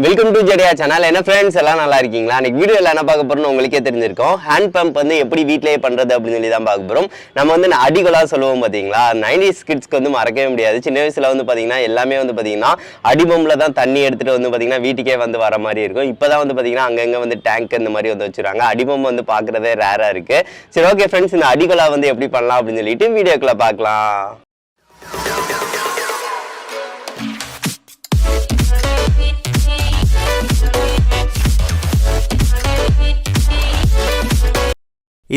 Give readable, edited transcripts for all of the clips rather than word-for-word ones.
Welcome to ஜெடியா channel. என்ன friends எல்லாம் நல்லா இருக்கீங்களா? இன்னைக்கு வீடியோவில் என்ன பார்க்க போறோம்னு உங்களுக்கே தெரிஞ்சிருக்கும். ஹேண்ட் பம்ப் வந்து எப்படி வீட்டிலேயே பண்ணுறது அப்படின்னு சொல்லி தான் பார்க்க போகிறோம். நம்ம வந்து அடிகொலா சொல்லுவோம் பார்த்தீங்களா, 90s கிட்ஸ்க்கு வந்து மறக்கவே முடியாது. சின்ன வயசில் வந்து பார்த்தீங்கன்னா எல்லாமே வந்து பார்த்தீங்கன்னா அடிபம்பில் தான் தண்ணி எடுத்துகிட்டு வந்து பார்த்தீங்கன்னா வீட்டுக்கே வந்து வர மாதிரி இருக்கும். இப்போ தான் வந்து பார்த்தீங்கன்னா அங்கங்கே வந்து டேங்க் இந்த மாதிரி வந்து வச்சுருக்காங்க. அடிபம்பு வந்து பார்க்குறதே ரேராக இருக்குது. சரி, ஓகே ஃப்ரெண்ட்ஸ், இந்த அடிகொலா வந்து எப்படி பண்ணலாம் அப்படின்னு சொல்லிட்டு வீடியோக்குள்ளே பார்க்கலாம்.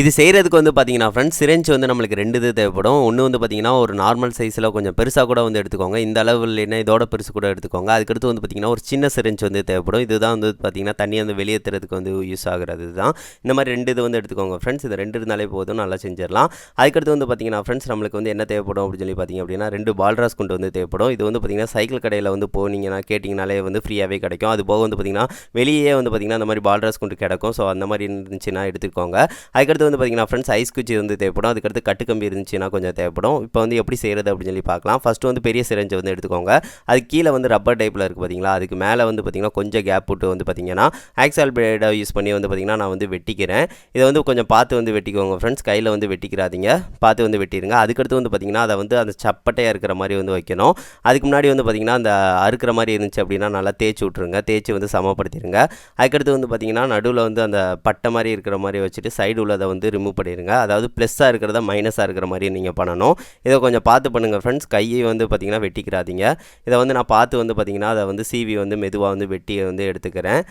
இது செய்கிறதுக்கு வந்து பார்த்தீங்கன்னா ஃப்ரெண்ட்ஸ், சிரெஞ்ச் வந்து நம்மளுக்கு 2 இது தேவைப்படும். ஒன்று வந்து பார்த்தீங்கன்னா ஒரு நார்மல் சைஸில் கொஞ்சம் பெருசாக கூட வந்து எடுத்துக்கோங்க. இந்த அளவு இல்லைன்னா இதோட பெருசு கூட எடுத்துக்கோங்க. அதுக்கடுத்து வந்து பார்த்தீங்கன்னா ஒரு சின்ன சிரெஞ்ச் வந்து தேவைப்படும். இதுதான் வந்து பார்த்தீங்கன்னா தண்ணி வந்து வெளியேற்றுறதுக்கு வந்து யூஸ் ஆகுறது தான். இந்த மாதிரி 2 இது வந்து எடுத்துக்கோங்க ஃப்ரெண்ட்ஸ். இது 2 இருந்தாலே போதும், நல்லா செஞ்சிடலாம். அதுக்கடுத்து வந்து பார்த்தீங்கன்னா ஃப்ரெண்ட்ஸ், நம்மளுக்கு வந்து என்ன தேவைப்படும் அப்படின்னு சொல்லி பார்த்தீங்க அப்படின்னா 2 பால்ராஸ் குண்டு வந்து தேவைப்படும். இது வந்து பார்த்தீங்கன்னா சைக்கிள் கடையில் வந்து போனீங்கன்னா கேட்டிங்கனாலே வந்து ஃப்ரீயாகவே கிடைக்கும். அது போக வந்து பார்த்தீங்கன்னா வெளியே வந்து பார்த்தீங்கன்னா அந்த மாதிரி பால்ராஸ் குண்டு கிடைக்கும். ஸோ அந்த மாதிரி இருந்துச்சுன்னா எடுத்துக்கோங்க. அதுக்கடுத்து வந்து பார்த்தீங்கன்னா ஃப்ரெண்ட்ஸ், ஐஸ் குச்சி வந்து தேவைப்படும். அதுக்கடுத்து கட்டுக்கம்பி இருந்துச்சுன்னா கொஞ்சம் தேவைப்படும். இப்போ வந்து எப்படி செய்கிறது அப்படின்னு சொல்லி பார்க்கலாம். ஃபஸ்ட்டு வந்து பெரிய சிரஞ்சை வந்து எடுத்துக்கோங்க. அது கீழே வந்து ரப்பர் டைப்பில் இருக்குது பார்த்தீங்களா, அதுக்கு மேலே வந்து பார்த்தீங்கன்னா கொஞ்சம் கேப் விட்டு வந்து பார்த்தீங்கன்னா ஆக்சால் பிளேடை யூஸ் பண்ணி வந்து பார்த்தீங்கன்னா நான் வந்து வெட்டிக்கிறேன். இதை வந்து கொஞ்சம் பார்த்து வந்து வெட்டிக்கோங்க ஃப்ரெண்ட்ஸ். கையில் வந்து வெட்டிக்கிறாதீங்க, பார்த்து வந்து வெட்டிடுங்க. அதுக்கடுத்து வந்து பார்த்தீங்கன்னா அதை வந்து அந்த சப்பட்டையாக இருக்கிற மாதிரி வந்து வைக்கணும். அதுக்கு முன்னாடி வந்து பார்த்தீங்கன்னா அந்த அறுக்கிற மாதிரி இருந்துச்சு அப்படின்னா நல்லா தேய்ச்சி விட்ருங்க. தேய்ச்சி வந்து சமப்படுத்திடுங்க. அதுக்கடுத்து வந்து பார்த்தீங்கன்னா நடுவில் வந்து அந்த பட்டை மாதிரி இருக்கிற மாதிரி வச்சுட்டு சைடு உள்ளதை வந்து ரிமூவ் பண்ணிடுங்க. அதாவது ப்ளஸ்ஸாக இருக்கிறத மைனஸாக இருக்கிற மாதிரி நீங்கள் பண்ணணும். இதை கொஞ்சம் பார்த்து பண்ணுங்கள் ஃப்ரெண்ட்ஸ். கையை வந்து பார்த்திங்கன்னா வெட்டிக்கிறாதீங்க. இதை வந்து நான் பார்த்து வந்து பார்த்திங்கன்னா அதை வந்து சீவி வந்து மெதுவாக வந்து வெட்டி வந்து எடுத்துக்கிறேன்.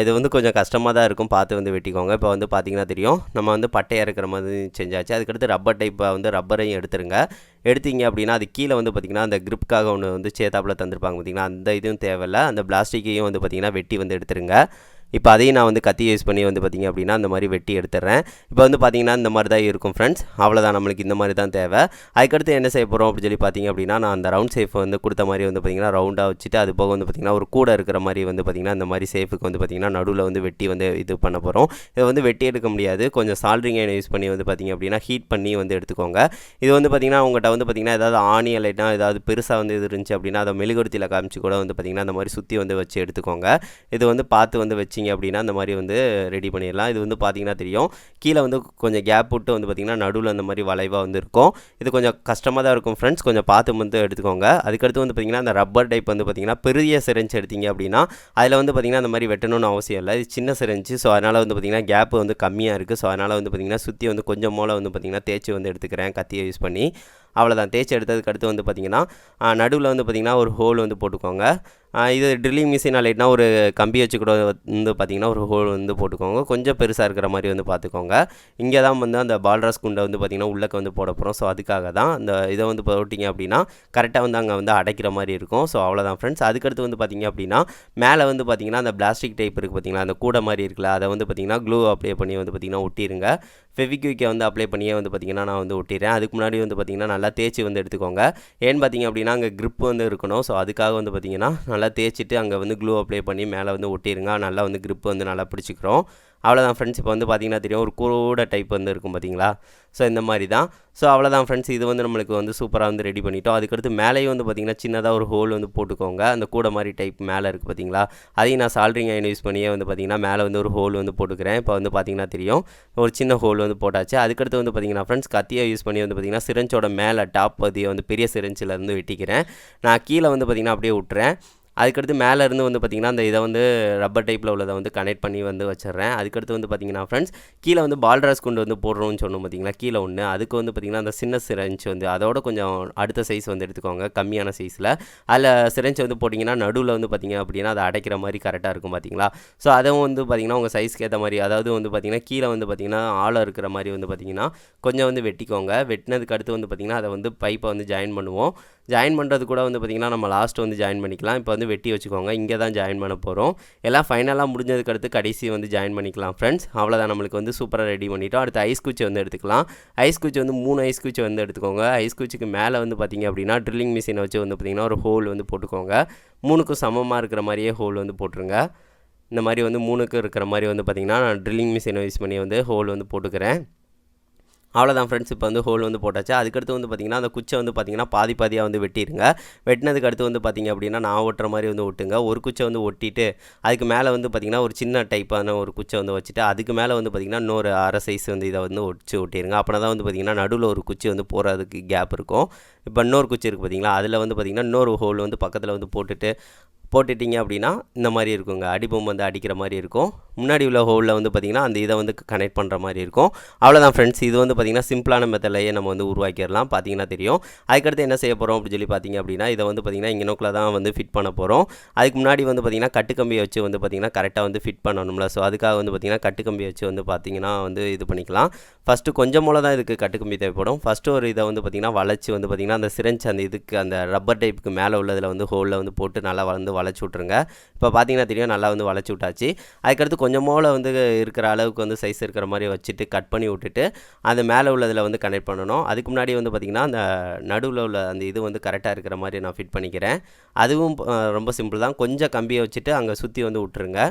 இது வந்து கொஞ்சம் கஷ்டமாக தான் இருக்கும், பார்த்து வந்து வெட்டிக்கோங்க. இப்போ வந்து பார்த்திங்கன்னா தெரியும், நம்ம வந்து பட்டையாக இருக்கிற மாதிரி செஞ்சாச்சு. அதுக்கடுத்து ரப்பர் டைப்பை வந்து ரப்பரையும் எடுத்துருங்க. எடுத்தீங்க அப்படின்னா அது கீழே வந்து பார்த்திங்கன்னா அந்த கிரிப்புக்காக ஒன்று வந்து சேத்தாப்பில் தந்துருப்பாங்க பார்த்திங்கன்னா, அந்த இதுவும் தேவையில்லை. அந்த பிளாஸ்டிக்கையும் வந்து பார்த்திங்கன்னா வெட்டி வந்து எடுத்துருங்க. இப்போ அதையும் நான் வந்து கத்தி யூஸ் பண்ணி வந்து பார்த்திங்க அப்படின்னா அந்த மாதிரி வெட்டி எடுத்துடுறேன். இப்போ வந்து பார்த்திங்கன்னா இந்த மாதிரி தான் இருக்கும் ஃப்ரெண்ட்ஸ். அவ்வளோதான், நம்மளுக்கு இந்த மாதிரி தான் தேவை. அதுக்கடுத்து என்ன செய்ய போகிறோம் அப்படின்னு சொல்லி பார்த்திங்க அப்படின்னா, நான் அந்த ரவுண்ட் சேஃப் வந்து கொடுத்த மாதிரி வந்து பார்த்திங்கன்னா ரவுண்டாக வச்சுட்டு அது போக வந்து பார்த்திங்கன்னா ஒரு கூட இருக்கிற மாதிரி வந்து பார்த்திங்கன்னா இந்த மாதிரி சேஃபுக்கு வந்து பார்த்திங்கன்னா நடுவில் வந்து வெட்டி வந்து இது பண்ண போகிறோம். இதை வந்து வெட்டி எடுக்க முடியாது, கொஞ்சம் சால்ட்ரிங் ஐனை யூஸ் பண்ணி வந்து பார்த்திங்க அப்படின்னா ஹீட் பண்ணி வந்து எடுத்துக்கோங்க. இது வந்து பார்த்திங்கன்னா உங்கள்கிட்ட வந்து பார்த்திங்கன்னா ஏதாவது ஆணி இல்லைனா ஏதாவது பெருசாக வந்து இது இருந்துச்சு அப்படின்னா அதை மெழுகுவர்த்தியில் காமிச்சு கூட வந்து பார்த்திங்கன்னா அந்த மாதிரி சுற்றி வந்து வச்சு எடுத்துக்கோங்க. இது வந்து பார்த்து வந்து வச்சிங்க அப்படின்னா அந்த மாதிரி வந்து ரெடி பண்ணிடலாம். இது வந்து பார்த்திங்கன்னா தெரியும், கீழே வந்து கொஞ்சம் கேப் விட்டு வந்து பார்த்திங்கன்னா நடுவில் அந்த மாதிரி வளைவாக வந்து இருக்கும். இது கொஞ்சம் கஷ்டமாக தான் இருக்கும் ஃப்ரெண்ட்ஸ், கொஞ்சம் பார்த்து வந்து எடுத்துக்கோங்க. அதுக்கடுத்து வந்து பார்த்திங்கன்னா அந்த ரப்பர் டைப் வந்து பார்த்திங்கன்னா பெரிய சிரஞ்ச் எடுத்தீங்க அப்படின்னா அதில் வந்து பார்த்திங்கன்னா அந்த மாதிரி வெட்டணும்னு அவசியம் இல்லை. இது சின்ன சிரஞ்சு, ஸோ அதனால் வந்து பார்த்திங்கன்னா கேப் வந்து கம்மியாக இருக்குது. ஸோ அதனால் வந்து பார்த்திங்கன்னா சுற்றி வந்து கொஞ்சம் மூலம் வந்து பார்த்திங்கன்னா தேய்ச்சி வந்து எடுத்துக்கிறேன் கத்தியை யூஸ் பண்ணி. அவ்வளோதான், தேய்ச்சி எடுத்ததுக்கு அடுத்து வந்து பார்த்திங்கன்னா நடுவில் வந்து பார்த்திங்கன்னா ஒரு ஹோல் வந்து போட்டுக்கோங்க. இது ட்ரில்லிங் மிஷின் இல்லைனா ஒரு கம்பி வச்சு கூட வந்து பார்த்திங்கன்னா ஒரு ஹோல் வந்து போட்டுக்கோங்க. கொஞ்சம் பெருசாக இருக்கிற மாதிரி வந்து பார்த்துக்கோங்க. இங்கே தான் வந்து அந்த பால்ராஸ் குண்டை வந்து பார்த்திங்கன்னா உள்ளக்க வந்து போட போகிறோம். ஸோ அதுக்காக தான் அந்த இதை வந்து போட்டிங்க அப்படின்னா கரெக்டாக வந்து அங்கே வந்து அடைக்கிற மாதிரி இருக்கும். ஸோ அவ்வளோதான் ஃப்ரெண்ட்ஸ். அதுக்கடுத்து வந்து பார்த்திங்க அப்படின்னா மேலே வந்து பார்த்திங்கன்னா அந்த பிளாஸ்டிக் டைப் இருக்குது பார்த்திங்களா, அந்த கூடை மாதிரி இருக்குல்ல, அதை வந்து பார்த்திங்கன்னா க்ளூ அப்ளை பண்ணி வந்து பார்த்திங்கன்னா ஒட்டிடுங்க. ஃபெவிக்விக்கை வந்து அப்ளை பண்ணியே வந்து பார்த்திங்கன்னா நான் வந்து ஒட்டிடுறேன். அதுக்கு முன்னாடி வந்து பார்த்திங்கன்னா நல்லா தேய்ச்சி வந்து எடுத்துக்கோங்க. ஏன்னு பார்த்திங்க அப்படின்னா அங்கே க்ரிப் வந்து இருக்கணும். ஸோ அதுக்காக வந்து பார்த்திங்கன்னா நல்லா தேய்ச்சிட்டு அங்கே வந்து க்ளூ அப்ளை பண்ணி மேலே வந்து ஒட்டிடுங்க. நல்லா வந்து க்ரிப் வந்து நல்லா பிடிச்சிக்கிறோம். அவ்வளோதான் ஃப்ரெண்ட்ஸ். இப்போ வந்து பார்த்திங்கன்னா தெரியும், ஒரு கூட டைப் வந்து இருக்கும் பார்த்திங்களா. ஸோ இந்த மாதிரி தான். ஸோ அவ்வளோதான் ஃப்ரெண்ட்ஸ். இது வந்து நம்மளுக்கு வந்து சூப்பராக வந்து ரெடி பண்ணிட்டோம். அதுக்கடுத்து மேலேயும் வந்து பார்த்திங்கன்னா சின்னதாக ஒரு ஹோல் வந்து போட்டுக்கோங்க. அந்த கூட மாதிரி டைப் மேலே இருக்குது பார்த்திங்களா, அதையும் நான் சால்ட்ரிங் ஐன் யூஸ் பண்ணியே வந்து பார்த்திங்கன்னா மேலே வந்து ஒரு ஹோல் வந்து போட்டுக்கிறேன். இப்போ வந்து பார்த்திங்கன்னா தெரியும், ஒரு சின்ன ஹோல் வந்து போட்டாச்சு. அதுக்கடுத்து வந்து பார்த்திங்கன்னா ஃப்ரெண்ட்ஸ், கத்தியை யூஸ் பண்ணி வந்து பார்த்திங்கன்னா சிரஞ்சோட மேலே டாப் பதியை வந்து பெரிய சிரஞ்சில் இருந்து வெட்டிக்கிறேன். நான் கீழே வந்து பார்த்திங்கன்னா அப்படியே விட்டுறேன். அதுக்கடுத்து மேலே இருந்து வந்து பார்த்திங்கன்னா அந்த இதை வந்து ரப்பர் டைப்பில் உள்ளதை வந்து கனெக்ட் பண்ணி வந்து வச்சிடுறேன். அதுக்கடுத்து வந்து பார்த்திங்கன்னா ஃப்ரெண்ட்ஸ், கீழே வந்து பால்ராஸ் கொண்டு வந்து போடுறோம்னு சொன்னோம் பார்த்திங்களா, கீழே ஒன்று. அதுக்கு வந்து பார்த்திங்கன்னா அந்த சின்ன சிரஞ்ச் வந்து அதோட கொஞ்சம் அடுத்த சைஸ் வந்து எடுத்துக்கோங்க, கம்மியான சைஸில். அதில் சிரஞ்ச் வந்து போட்டிங்கன்னா நடுவில் வந்து பார்த்திங்க அப்படின்னா அதை அடைக்கிற மாதிரி கரெக்டாக இருக்கும் பார்த்திங்களா. ஸோ அதுவும் வந்து பார்த்திங்கன்னா உங்கள் சைஸ்க்கு ஏற்ற மாதிரி, அதாவது வந்து பார்த்திங்கன்னா கீழே வந்து பார்த்திங்கன்னா ஆழம் இருக்கிற மாதிரி வந்து பார்த்திங்கன்னா கொஞ்சம் வந்து வெட்டிக்கோங்க. வெட்டினதுக்கு அடுத்து வந்து பார்த்திங்கன்னா அதை வந்து பைப்பை வந்து ஜாயின் பண்ணுவோம். ஜாயின் பண்ணுறது கூட வந்து பார்த்திங்கன்னா நம்ம லாஸ்ட் வந்து ஜாயின் பண்ணிக்கலாம். இப்போ வந்து வெட்டி வச்சுக்கோங்க, இங்கே தான் ஜாயின் பண்ண போகிறோம். எல்லாம் ஃபைனலாக முடிஞ்சதுக்கு அடுத்து கடைசி வந்து ஜாயின் பண்ணிக்கலாம் ஃப்ரெண்ட்ஸ். அவ்வளோதான், நம்மளுக்கு வந்து சூப்பராக ரெடி பண்ணிட்டோம். அடுத்து ஐஸ் குச்சி வந்து எடுத்துக்கலாம். ஐஸ் குச்சி வந்து 3 ஐஸ் குச்சி வந்து எடுத்துக்கோங்க. ஐஸ் குச்சிக்கு மேலே வந்து பார்த்திங்க அப்படின்னா ட்ரில்லிங் மிஷினை வச்சு வந்து பார்த்திங்கன்னா ஒரு ஹோல் வந்து போட்டுக்கோங்க. 3க்கும் சமமாக இருக்கிற மாதிரியே ஹோல் வந்து போட்டுருங்க. இந்த மாதிரி வந்து 3க்கு இருக்கிற மாதிரி வந்து பார்த்திங்கன்னா நான் ட்ரில்லிங் மிஷினை யூஸ் பண்ணி வந்து ஹோல் வந்து போட்டுக்கிறேன். அவ்வளோதான் ஃப்ரெண்ட்ஸ். இப்போ வந்து ஹோல் வந்து போட்டாச்சு. அதுக்கடுத்து வந்து பார்த்திங்கன்னா அந்த குச்சை வந்து பார்த்திங்கன்னா பாதியாக வந்து வெட்டிடுங்க. வெட்டினதுக்கு அடுத்து வந்து பார்த்திங்க அப்படின்னா நான் ஒட்டுற மாதிரி வந்து ஒட்டுங்க. ஒரு குச்சை வந்து ஒட்டிட்டு அதுக்கு மேலே வந்து பார்த்திங்கன்னா ஒரு சின்ன டைப்பான ஒரு குச்சை வந்து வச்சுட்டு அதுக்கு மேலே வந்து பார்த்திங்கன்னா இன்னொரு அரை சைஸ் வந்து இதை வந்து ஒட்டிடுங்க. அப்படின்னா தான் வந்து பார்த்திங்கன்னா நடுவில் ஒரு குச்சி வந்து போகிறதுக்கு கேப் இருக்கும். இப்போ இன்னொரு குச்சி இருக்குது பார்த்திங்களா, அதில் வந்து பார்த்திங்கன்னா இன்னொரு ஹோல் வந்து பக்கத்தில் வந்து போட்டுட்டிங்க அப்படின்னா இந்த மாதிரி இருக்குங்க. அடிபொம்பு வந்து அடிக்கிற மாதிரி இருக்கும். முன்னாடி உள்ள ஹோலில் வந்து பார்த்திங்கன்னா அந்த இதை வந்து கனெக்ட் பண்ணுற மாதிரி இருக்கும். அவ்வளோதான் ஃப்ரெண்ட்ஸ். இது வந்து பார்த்திங்கன்னா சிம்பிளான மெத்தட்லையே நம்ம வந்து உருவாக்கிடலாம். பார்த்திங்கன்னா தெரியும். அதுக்கடுத்து என்ன செய்ய போகிறோம் அப்படின்னு சொல்லி பார்த்திங்க அப்படின்னா இதை வந்து பார்த்திங்கன்னா இங்கே நோக்கில் தான் வந்து ஃபிட் பண்ண போகிறோம். அதுக்கு முன்னாடி வந்து பார்த்திங்கன்னா கட்டுக்கம்பியை வச்சு வந்து பார்த்திங்கன்னா கரெக்டாக வந்து ஃபிட் பண்ணணும்ல. ஸோ அதுக்காக வந்து பார்த்திங்கன்னா கட்டுக்கம்பியை வச்சு வந்து பார்த்திங்கன்னா வந்து இது பண்ணிக்கலாம். ஃபஸ்ட்டு கொஞ்சம் மூலம் தான் இதுக்கு கட்டுக்கம்பி தேவைப்படும். ஃபஸ்ட்டு ஒரு இதை வந்து பார்த்திங்கன்னா வளைச்சி வந்து பார்த்திங்கன்னா அந்த சிரஞ்ச் அந்த இதுக்கு அந்த ரப்பர் டைப்புக்கு மேலே உள்ளதில் வந்து ஹோலில் வந்து போட்டு நல்லா வளைச்சி விட்ருங்க. இப்போ பார்த்திங்கன்னா தெரியும் நல்லா வந்து வளைச்சி விட்டாச்சு. அதுக்கடுத்து கொஞ்சம் மூளை வந்து இருக்கிற அளவுக்கு வந்து சைஸ் இருக்கிற மாதிரி வச்சுட்டு கட் பண்ணி விட்டுட்டு அந்த மேலே உள்ளதில் வந்து கனெக்ட் பண்ணணும். அதுக்கு முன்னாடி வந்து பார்த்திங்கன்னா அந்த நடுவில் உள்ள அந்த இது வந்து கரெக்டாக இருக்கிற மாதிரி நான் ஃபிட் பண்ணிக்கிறேன். அதுவும் ரொம்ப சிம்பிள் தான். கொஞ்சம் கம்பியை வச்சுட்டு அங்கே சுற்றி வந்து விட்ருங்க.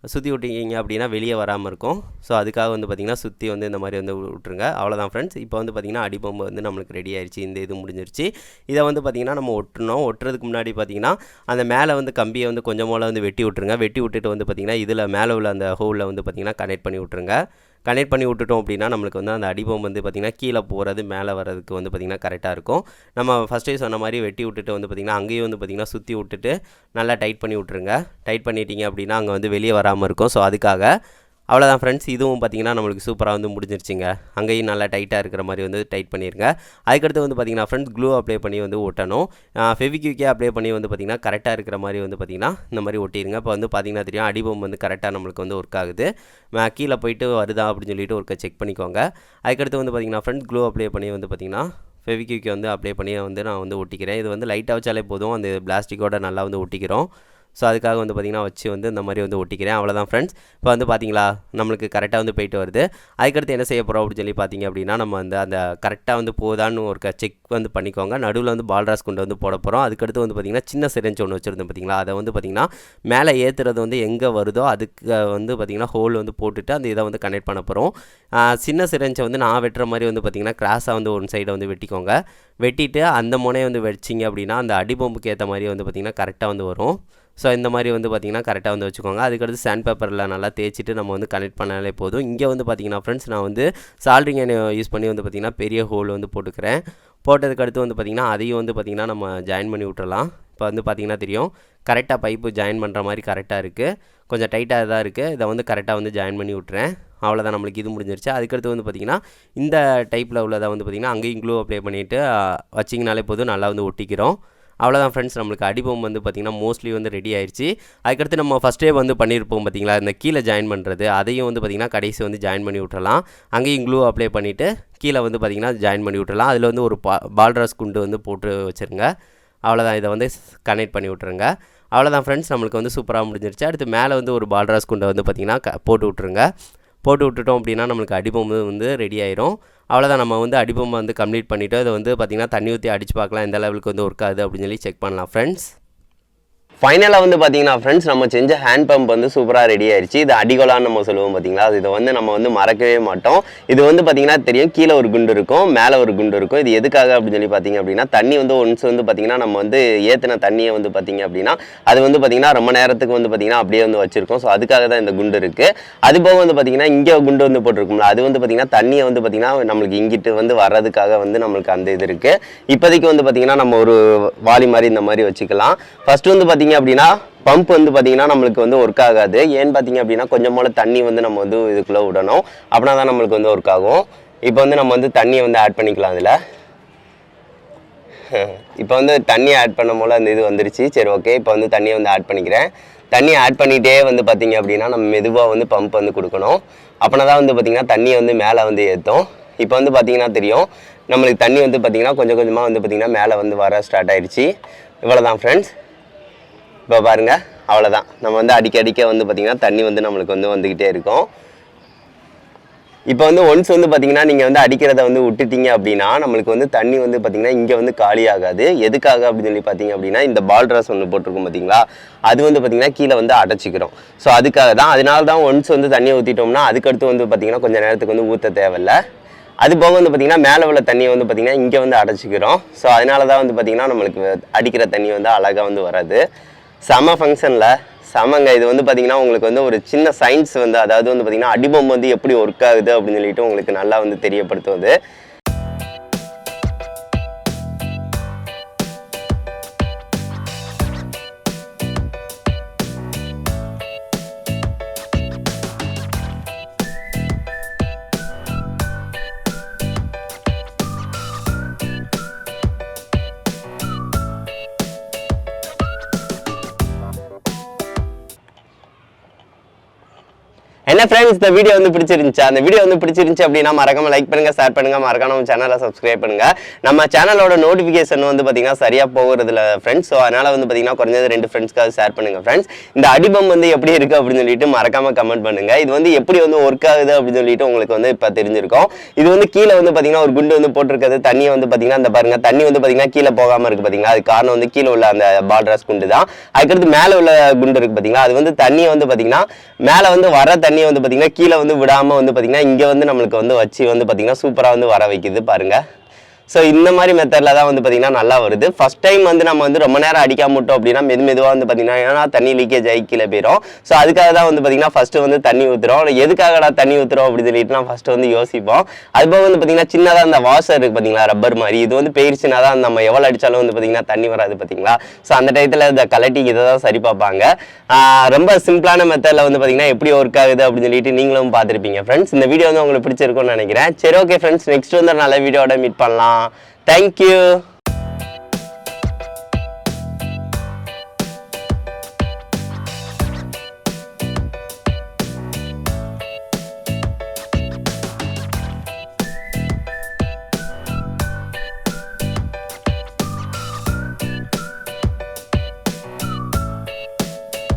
சுற்றி விட்டிங்க அப்படின்னா வெளியே வராமல் இருக்கும். ஸோ அதுக்காக வந்து பார்த்திங்கன்னா சுற்றி வந்து இந்த மாதிரி வந்து விட்ருங்க. அவ்வளோதான் ஃப்ரெண்ட்ஸ். இப்போ வந்து பார்த்திங்கன்னா அடிபொம்பு வந்து நம்மளுக்கு ரெடி ஆயிடுச்சு. இந்த இது முடிஞ்சிருச்சு. இதை வந்து பார்த்திங்கன்னா நம்ம ஒட்டுறதுக்கு முன்னாடி பார்த்திங்கன்னா அந்த மேலே வந்து கம்பியை வந்து கொஞ்சம் போல் வந்து வெட்டி விட்ருங்க. வெட்டி விட்டுட்டு வந்து பார்த்திங்கன்னா இதில் மேலே உள்ள அந்த ஹோலில் வந்து பார்த்திங்கன்னா கனெக்ட் பண்ணி விட்ருங்க. கனெக்ட் பண்ணி விட்டுட்டோம் அப்படின்னா நம்மளுக்கு வந்து அந்த அடிபொம்பு வந்து பார்த்திங்கன்னா கீழே போகிறது மேலே வர்றதுக்கு வந்து பார்த்திங்கன்னா கரெக்டாக இருக்கும். நம்ம ஃபஸ்ட்டே சொன்ன மாதிரி வெட்டி விட்டுட்டு வந்து பார்த்திங்கன்னா அங்கேயும் வந்து பார்த்திங்கன்னா சுற்றி விட்டுட்டு நல்லா டைட் பண்ணி விட்ருங்க. டைட் பண்ணிட்டீங்க அப்படின்னா அங்கே வந்து வெளியே வராமல் இருக்கும். ஸோ அதுக்காக அவ்வளோதான் ஃப்ரெண்ட்ஸ். இதுவும் பார்த்திங்கன்னா நம்மளுக்கு சூப்பராக வந்து முடிஞ்சிருச்சுங்க. அங்கேயும் நல்லா டைட்டாக இருக்கிற மாதிரி வந்து டைட் பண்ணிடுங்க. அதுக்கடுத்து வந்து பார்த்திங்கன்னா ஃப்ரெண்ட்ஸ் க்ளூ அப்ளை பண்ணி வந்து ஒட்டணும். ஃபெவிக்விக்கே அப்ளை பண்ணி வந்து பார்த்திங்கன்னா கரெக்டாக இருக்கிற மாதிரி வந்து பார்த்திங்கன்னா இந்த மாதிரி ஒட்டிடுங்க. இப்போ வந்து பார்த்திங்கன்னா தெரியும் அடிபொம்பு வந்து கரெக்டாக நம்மளுக்கு வந்து ஒர்க் ஆகுது. கீழே போயிட்டு வருதா அப்படின்னு சொல்லிட்டு ஒருக்க செக் பண்ணிக்கோங்க. அதுக்கடுத்து வந்து பார்த்திங்கன்னா ஃப்ரெண்ட்ஸ் க்ளூ அப்ளை பண்ணி வந்து பார்த்திங்கன்னா ஃபெவிக்விக்கை வந்து அப்ளை பண்ணி வந்து நான் வந்து ஒட்டிக்கிறேன். இது வந்து லைட்டாக வச்சாலே போதும், அந்த பிளாஸ்டிக்கோட நல்லா வந்து ஒட்டிக்கிறோம். ஸோ அதுக்காக வந்து பார்த்திங்கன்னா வச்சு வந்து இந்த மாதிரி வந்து ஒட்டிக்கிறேன். அவ்வளோதான் ஃப்ரெண்ட்ஸ். இப்போ வந்து பார்த்திங்களா நம்மளுக்கு கரெக்டாக வந்து போயிட்டு வருது. அதுக்கடுத்து என்ன செய்ய போகிறோம் அப்படின்னு சொல்லி பார்த்திங்க அப்படின்னா நம்ம வந்து அந்த கரெக்டாக வந்து போதான்னு ஒரு செக் வந்து பண்ணிக்கோங்க. நடுவில் வந்து பால்ராஸ் கொண்டு வந்து போட போகிறோம். அதுக்கடுத்து வந்து பார்த்திங்கன்னா சின்ன சிரஞ்ச் ஒன்று வச்சுருந்தோம் பார்த்திங்களா, அதை வந்து பார்த்திங்கன்னா மேலே ஏற்றுறது வந்து எங்கே வருதோ அதுக்கு வந்து பார்த்திங்கன்னா ஹோல் வந்து போட்டுட்டு அந்த இதை வந்து கனெக்ட் பண்ண போகிறோம். சின்ன சிரஞ்சை வந்து நான் வெட்டுற மாதிரி வந்து பார்த்திங்கன்னா கிராஸாக வந்து ஒன் சைடை வந்து வெட்டிக்கோங்க. வெட்டிட்டு அந்த முனையை வந்து வச்சிங்க அப்படின்னா அந்த அடிபொம்புக்கு ஏற்ற மாதிரி வந்து பார்த்திங்கன்னா கரெக்டாக வந்து வரும். ஸோ இந்த மாதிரி வந்து பார்த்திங்கன்னா கரெக்டாக வந்து வச்சுக்கோங்க. அதுக்கடுத்து சாண்ட் பேப்பரில் நல்லா தேய்ச்சிட்டு நம்ம வந்து கனெக்ட் பண்ணாலே போதும். இங்கே வந்து பார்த்திங்கன்னா ஃப்ரெண்ட்ஸ் நான் வந்து சால்ட்ரிங் யூஸ் பண்ணி வந்து பார்த்திங்கன்னா பெரிய ஹோல் வந்து போட்டுக்கிறேன். போட்டதுக்கு அடுத்து வந்து பார்த்திங்கன்னா அதையும் வந்து பார்த்திங்கன்னா நம்ம ஜாயின் பண்ணி விட்டுறலாம். இப்போ வந்து பார்த்திங்கன்னா தெரியும் கரெக்டாக பைப்பு ஜாயின் பண்ணுற மாதிரி கரெக்டாக இருக்குது. கொஞ்சம் டைட்டாக தான் இருக்குது. இதை வந்து கரெக்டாக வந்து ஜாயின் பண்ணி விட்றேன். அவ்வளோதான் நம்மளுக்கு இது முடிஞ்சிருச்சு. அதுக்கடுத்து வந்து பார்த்திங்கன்னா இந்த டைப்பில் உள்ளதை வந்து பார்த்திங்கன்னா அங்கேயும் க்ளூ அப்ளை பண்ணிவிட்டு வச்சிங்கனாலே போதும் நல்லா வந்து ஒட்டிக்கிறோம். அவ்வளோதான் ஃப்ரெண்ட்ஸ். நம்மளுக்கு அடிபொம்பு வந்து பார்த்திங்கன்னா மோஸ்ட்லி வந்து ரெடி ஆயிடுச்சு. அதுக்கடுத்து நம்ம ஃபஸ்ட்டே வந்து பண்ணியிருப்போம் பார்த்திங்களா இந்த கீழே ஜாயின் பண்ணுறது, அதையும் வந்து பார்த்திங்கன்னா கடைசி வந்து ஜாயின் பண்ணி விட்டுறலாம். அங்கேயும் க்ளூ அப்ளை பண்ணிவிட்டு கீழே வந்து பார்த்திங்கன்னா ஜாயின் பண்ணி விட்டுறலாம். அதில் வந்து ஒரு பால்ராஸ் குண்டு வந்து போட்டு வச்சுருங்க. அவ்வளோதான். இதை வந்து கனெக்ட் பண்ணி விட்ருங்க. அவ்வளோதான் ஃப்ரெண்ட்ஸ். நம்மளுக்கு வந்து சூப்பராக முடிஞ்சிருச்சு. அடுத்து மேலே வந்து ஒரு பால்ராஸ் குண்டை வந்து பார்த்திங்கன்னா போட்டு விட்ருங்க. போட்டு விட்டுட்டோம் அப்படின்னா நம்மளுக்கு அடிபொம்பு வந்து ரெடி ஆயிரும். அவ்வளோதான். நம்ம வந்து அடிபொம்பை வந்து கம்ப்ளீட் பண்ணிவிட்டு அதை வந்து பார்த்திங்கன்னா தண்ணி ஊற்றி அடித்து பார்க்கலாம் எந்த லெவலுக்கு வந்து ஒர்க் ஆகுது அப்படின்னு சொல்லி செக் பண்ணலாம் ஃப்ரெண்ட்ஸ். ஃபைனலாக வந்து பார்த்தீங்கன்னா ஃப்ரெண்ட்ஸ் நம்ம செஞ்ச ஹேண்ட் பம்ப் வந்து சூப்பராக ரெடி ஆயிடுச்சு. இது அடிகொலான்னு நம்ம சொல்லுவோம் பார்த்தீங்களா, இதை வந்து நம்ம வந்து மறக்கவே மாட்டோம். இது வந்து பார்த்தீங்கன்னா தெரியும் கீழே ஒரு குண்டு இருக்கும், மேலே ஒரு குண்டு இருக்கும். இது எதுக்காக அப்படின்னு சொல்லி பார்த்தீங்க அப்படின்னா தண்ணி வந்து ஒன்ஸ் வந்து பார்த்தீங்கன்னா நம்ம வந்து ஏற்றின தண்ணியை வந்து பார்த்தீங்க அப்படின்னா அது வந்து பார்த்தீங்கன்னா ரொம்ப நேரத்துக்கு வந்து பார்த்தீங்கன்னா அப்படியே வந்து வச்சிருக்கோம். ஸோ அதுக்காக தான் இந்த குண்டு இருக்குது. அது போக வந்து பார்த்தீங்கன்னா இங்கே குண்டு வந்து போட்டிருக்கும்ல, அது வந்து பார்த்தீங்கன்னா தண்ணியை வந்து பார்த்தீங்கன்னா நம்மளுக்கு இங்கிட்டு வந்து வர்றதுக்காக வந்து நம்மளுக்கு அந்த இது இருக்குது. இப்போதைக்கு வந்து பார்த்தீங்கன்னா நம்ம ஒரு வாளி மாதிரி இந்த மாதிரி வச்சுக்கலாம். ஃபர்ஸ்ட் வந்து பார்த்தீங்கன்னா அப்படின்னா பம்ப் வந்து பார்த்தீங்கன்னா நம்மளுக்கு வந்து ஒர்க் ஆகாது. ஏன்னு பார்த்தீங்க அப்படின்னா கொஞ்சம் போல தண்ணி வந்து நம்ம வந்து இதுக்குள்ளே விடணும். அப்படின்னா தான் நம்மளுக்கு வந்து ஒர்க் ஆகும். இப்போ வந்து நம்ம வந்து தண்ணியை வந்து ஆட் பண்ணிக்கலாம். அதில் இப்போ வந்து தண்ணியை ஆட் பண்ண போல அந்த இது வந்துருச்சு. சரி ஓகே. இப்போ வந்து தண்ணியை வந்து ஆட் பண்ணிக்கிறேன். தண்ணியை ஆட் பண்ணிகிட்டே வந்து பார்த்தீங்க அப்படின்னா நம்ம மெதுவாக வந்து பம்ப் வந்து கொடுக்கணும். அப்படின்னா தான் வந்து பார்த்தீங்கன்னா தண்ணியை வந்து மேலே வந்து ஏற்றும். இப்போ வந்து பார்த்தீங்கன்னா தெரியும் நம்மளுக்கு தண்ணி வந்து பார்த்தீங்கன்னா கொஞ்சம் கொஞ்சமாக வந்து பார்த்தீங்கன்னா மேலே வந்து வர ஸ்டார்ட் ஆகிடுச்சு. இவ்வளோதான் ஃப்ரெண்ட்ஸ். இப்போ பாருங்கள் அவ்வளோதான். நம்ம வந்து அடிக்க வந்து பார்த்திங்கன்னா தண்ணி வந்து நம்மளுக்கு வந்து வந்துக்கிட்டே இருக்கும். இப்போ வந்து ஒன்ஸ் வந்து பார்த்திங்கன்னா நீங்கள் வந்து அடிக்கிறத வந்து விட்டுட்டீங்க அப்படின்னா நம்மளுக்கு வந்து தண்ணி வந்து பார்த்திங்கன்னா இங்கே வந்து காலி ஆகாது. எதுக்காக அப்படின்னு சொல்லி பார்த்தீங்க அப்படின்னா இந்த பால்ராஸ் ஒன்று போட்டிருக்கும் பார்த்தீங்களா, அது வந்து பார்த்திங்கன்னா கீழே வந்து அடைச்சிக்கிறோம். ஸோ அதுக்காக தான். அதனால தான் ஒன்ஸ் வந்து தண்ணியை ஊற்றிட்டோம்னா அதுக்கடுத்து வந்து பார்த்திங்கன்னா கொஞ்சம் நேரத்துக்கு வந்து ஊற்ற தேவையில்லை. அது போக வந்து பார்த்திங்கன்னா மேலே உள்ள தண்ணியை வந்து பார்த்திங்கன்னா இங்கே வந்து அடைச்சிக்கிறோம். ஸோ அதனால தான் வந்து பார்த்திங்கன்னா நம்மளுக்கு அடிக்கிற தண்ணி வந்து அழகாக வந்து வராது. செம ஃபங்க்ஷனில் செமங்க. இது வந்து பார்த்திங்கன்னா உங்களுக்கு வந்து ஒரு சின்ன சயின்ஸ் வந்து அதாவது வந்து பார்த்திங்கன்னா அடிபம் வந்து எப்படி ஒர்க் ஆகுது அப்படின்னு சொல்லிட்டு உங்களுக்கு நல்லா வந்து தெரியப்படுத்துவது. என்ன ஃப்ரெண்ட்ஸ், இந்த வீடியோ வந்து பிடிச்சிருந்துச்சு. அந்த வீடியோ வந்து பிடிச்சிருந்துச்சு அப்படின்னா மறக்காம லைக் பண்ணுங்க, ஷேர் பண்ணுங்க, மறக்காம நம்ம சேனலை சப்ஸ்கிரைப் பண்ணுங்க. நம்ம சேனலோட நோட்டிஃபிகேஷன் வந்து பார்த்தீங்கன்னா சரியா போகிறதுல ஃப்ரெண்ட்ஸ். ஸோ அதனால வந்து பார்த்தீங்கன்னா குறைஞ்சது 2 ஃப்ரெண்ட்ஸ்க்காக ஷேர் பண்ணுங்க ஃப்ரெண்ட்ஸ். இந்த அடிபம் வந்து எப்படி இருக்கு அப்படின்னு சொல்லிட்டு மறக்காம கமெண்ட் பண்ணுங்க. இது வந்து எப்படி வந்து ஒர்க் ஆகுது அப்படின்னு சொல்லிட்டு உங்களுக்கு வந்து இப்போ தெரிஞ்சிருக்கும். இது வந்து கீழே வந்து பார்த்தீங்கன்னா ஒரு குண்டு வந்து போட்டிருக்கிறது. தண்ணி வந்து பார்த்தீங்கன்னா இந்த பாருங்க, தண்ணி வந்து பார்த்தீங்கன்னா கீழே போகாம இருக்கு பார்த்தீங்களா. அது காரணம் வந்து கீழே உள்ள அந்த பால்ராஸ் குண்டு தான். அதுக்கடுத்து மேலே உள்ள குண்டு இருக்கு பார்த்தீங்களா, அது வந்து தண்ணியை வந்து பார்த்தீங்கன்னா மேலே வந்து வர தண்ணியை வந்து பார்த்தீங்கன்னா கீழே வந்து விடாமல் வந்து பார்த்தீங்கன்னா இங்கே வந்து நம்மளுக்கு வந்து வச்சு வந்து பார்த்தீங்கன்னா சூப்பராக வந்து வர வைக்குது பாருங்க. ஸோ இந்த மாதிரி மெத்தடில் தான் வந்து பார்த்தீங்கன்னா நல்லா வருது. ஃபர்ஸ்ட் டைம் வந்து நம்ம வந்து ரொம்ப நேரம் அடிக்காம விட்டோம் அப்படின்னா மெதுவாக வந்து பார்த்தீங்கன்னா ஏன்னா தண்ணி லீக்கேஜ் ஆகி கீழே போயிடும். ஸோ அதுக்காக தான் வந்து பார்த்தீங்கன்னா ஃபஸ்ட்டு வந்து தண்ணி ஊற்றுறோம். எதுக்காகடா தண்ணி ஊற்றுறோம் அப்படின்னு சொல்லிட்டு நான் ஃபஸ்ட்டு வந்து யோசிப்போம். அதுபோக வந்து பார்த்தீங்கன்னா சின்னதாக அந்த வாஷர் இருக்குது பார்த்தீங்களா, ரப்பர் மாதிரி, இது வந்து போயிடுச்சுன்னா தான் நம்ம எவ்வளோ அடித்தாலும் வந்து பார்த்தீங்கன்னா தண்ணி வராது பார்த்தீங்களா. ஸோ அந்த டயத்தில் இந்த கலட்டி இதை தான் சரி பார்ப்பாங்க. ரொம்ப சிம்பிளான மெத்தடில் வந்து பார்த்தீங்கன்னா எப்படி ஒர்க் ஆகுது அப்படின்னு சொல்லிட்டு நீங்களும் பார்த்துருப்பீங்க ஃப்ரெண்ட்ஸ். இந்த வீடியோ வந்து உங்களுக்கு பிடிச்சிருக்கும்னு நினைக்கிறேன். சரி, ஓகே ஃப்ரெண்ட்ஸ், நெக்ஸ்ட் வந்து நல்ல வீடியோட மீட் பண்ணலாம். Thank you.